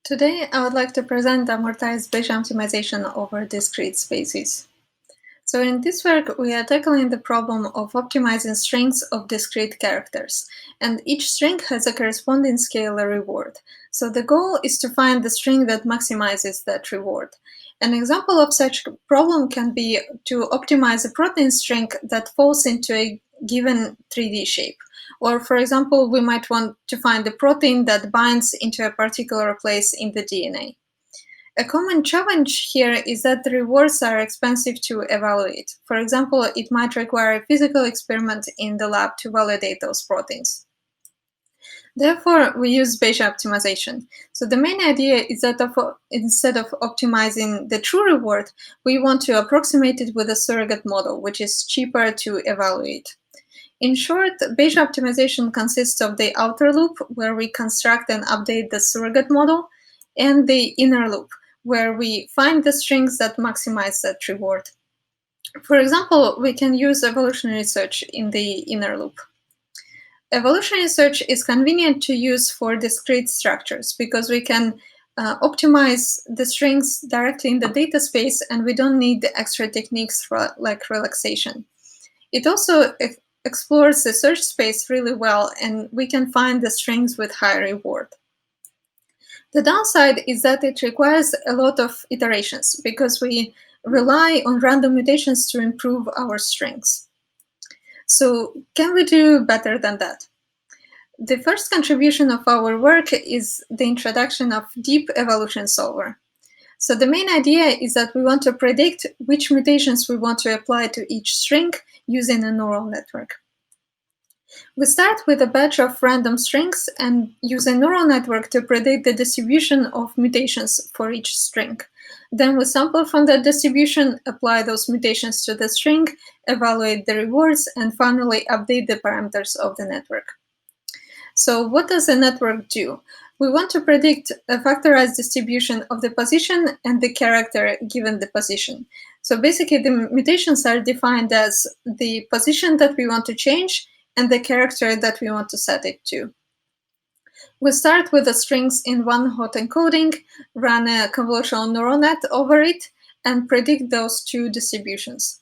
Today, I would like to present amortized Bayesian optimization over discrete spaces. So in this work, we are tackling the problem of optimizing strings of discrete characters, and each string has a corresponding scalar reward. So the goal is to find the string that maximizes that reward. An example of such problem can be to optimize a protein string that falls into a given 3D shape. Or, for example, we might want to find a protein that binds into a particular place in the DNA. A common challenge here is that the rewards are expensive to evaluate. For example, it might require a physical experiment in the lab to validate those proteins. Therefore, we use Bayesian optimization. So the main idea is that instead of optimizing the true reward, we want to approximate it with a surrogate model, which is cheaper to evaluate. In short, Bayesian optimization consists of the outer loop, where we construct and update the surrogate model, and the inner loop, where we find the strings that maximize that reward. For example, we can use evolutionary search in the inner loop. Evolutionary search is convenient to use for discrete structures because we can optimize the strings directly in the data space, and we don't need the extra techniques like relaxation. It also explores the search space really well, and we can find the strings with high reward. The downside is that it requires a lot of iterations because we rely on random mutations to improve our strings. So can we do better than that? The first contribution of our work is the introduction of deep evolution solver. So the main idea is that we want to predict which mutations we want to apply to each string using a neural network. We start with a batch of random strings and use a neural network to predict the distribution of mutations for each string. Then we sample from that distribution, apply those mutations to the string, evaluate the rewards, and finally update the parameters of the network. So what does the network do? We want to predict a factorized distribution of the position and the character given the position. So basically, the mutations are defined as the position that we want to change and the character that we want to set it to. We start with the strings in one-hot encoding, run a convolutional neural net over it, and predict those two distributions.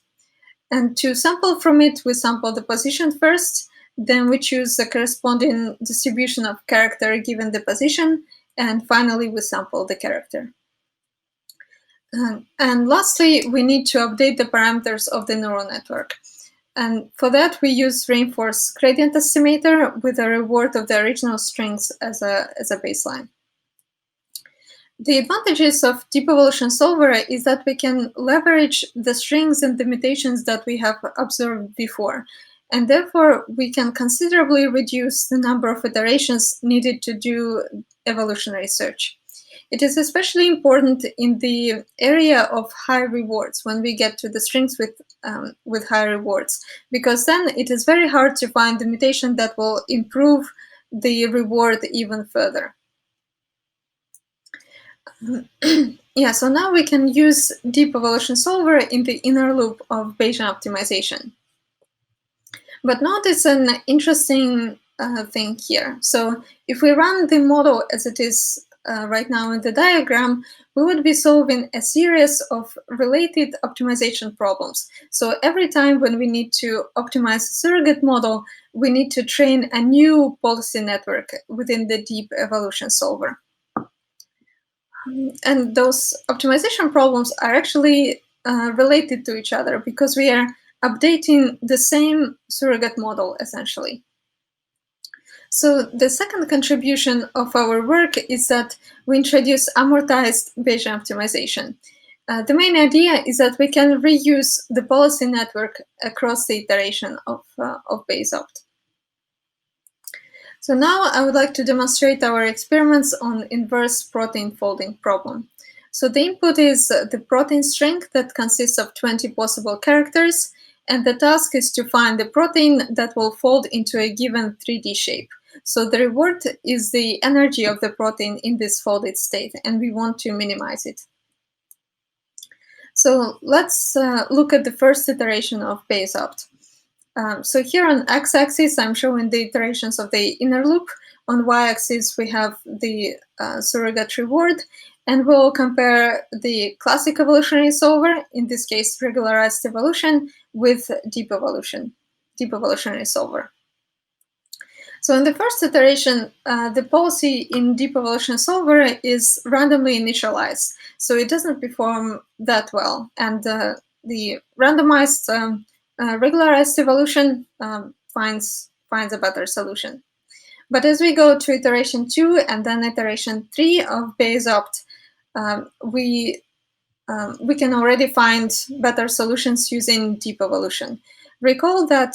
And to sample from it, we sample the position first, then we choose the corresponding distribution of character given the position, and finally we sample the character. And lastly, we need to update the parameters of the neural network. And for that, we use reinforced gradient estimator with a reward of the original strings as a baseline. The advantages of deep evolution solver is that we can leverage the strings and the mutations that we have observed before, and therefore we can considerably reduce the number of iterations needed to do evolutionary search. It is especially important in the area of high rewards when we get to the strings with high rewards, because then it is very hard to find the mutation that will improve the reward even further. Yeah, so now we can use deep evolution solver in the inner loop of Bayesian optimization. But notice an interesting thing here. So if we run the model as it is right now in the diagram, we would be solving a series of related optimization problems. So every time when we need to optimize a surrogate model, we need to train a new policy network within the deep evolution solver. And those optimization problems are actually related to each other because we are updating the same surrogate model, essentially. So the second contribution of our work is that we introduce amortized Bayesian optimization. The main idea is that we can reuse the policy network across the iteration of BaseOpt. So now I would like to demonstrate our experiments on inverse protein folding problem. So the input is the protein string that consists of 20 possible characters, and the task is to find the protein that will fold into a given 3D shape. So the reward is the energy of the protein in this folded state, and we want to minimize it. So let's look at the first iteration of BaseOpt. So here on x-axis, I'm showing the iterations of the inner loop, On y-axis, we have the surrogate reward, and we'll compare the classic evolutionary solver, in this case regularized evolution, with deep evolutionary solver. So in the first iteration, the policy in deep evolution solver is randomly initialized, so it doesn't perform that well. And the randomized regularized evolution finds a better solution. But as we go to iteration 2 and then iteration 3 of BaseOpt, we can already find better solutions using deep evolution. Recall that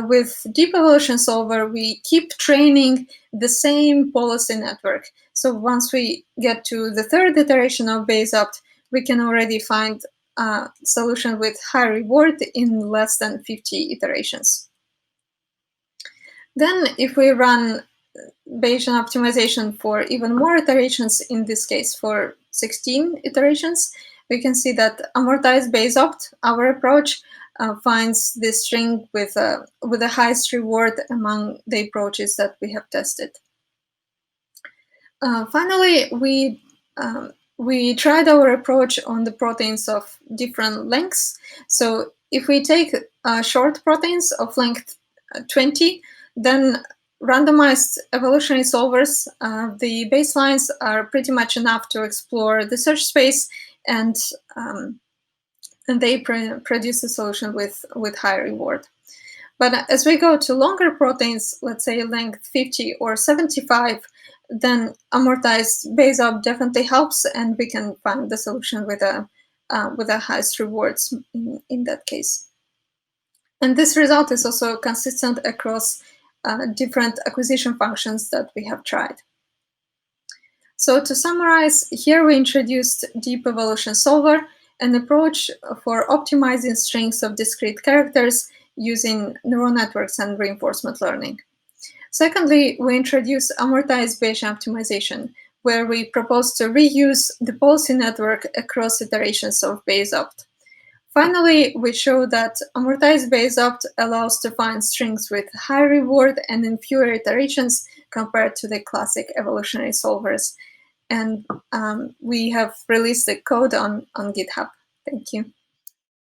with deep evolution solver, we keep training the same policy network. So once we get to the third iteration of BaseOpt, we can already find a solution with high reward in less than 50 iterations. Then if we run Bayesian optimization for even more iterations, in this case for 16 iterations, we can see that amortized BaseOpt, our approach, finds this string with the highest reward among the approaches that we have tested. Finally, we tried our approach on the proteins of different lengths. So if we take short proteins of length 20, then randomized evolutionary solvers, the baselines are pretty much enough to explore the search space, and they produce a solution with high reward. But as we go to longer proteins, let's say length 50 or 75, then amortized BaseOpt definitely helps, and we can find the solution with the highest rewards in that case. And this result is also consistent across different acquisition functions that we have tried. So to summarize, here we introduced Deep Evolution Solver, an approach for optimizing strings of discrete characters using neural networks and reinforcement learning. Secondly, we introduced Amortized Bayesian Optimization, where we propose to reuse the policy network across iterations of BaseOpt. Finally, we show that Amortized BaseOpt allows to find strings with high reward and in fewer iterations compared to the classic evolutionary solvers. And we have released the code on GitHub. Thank you.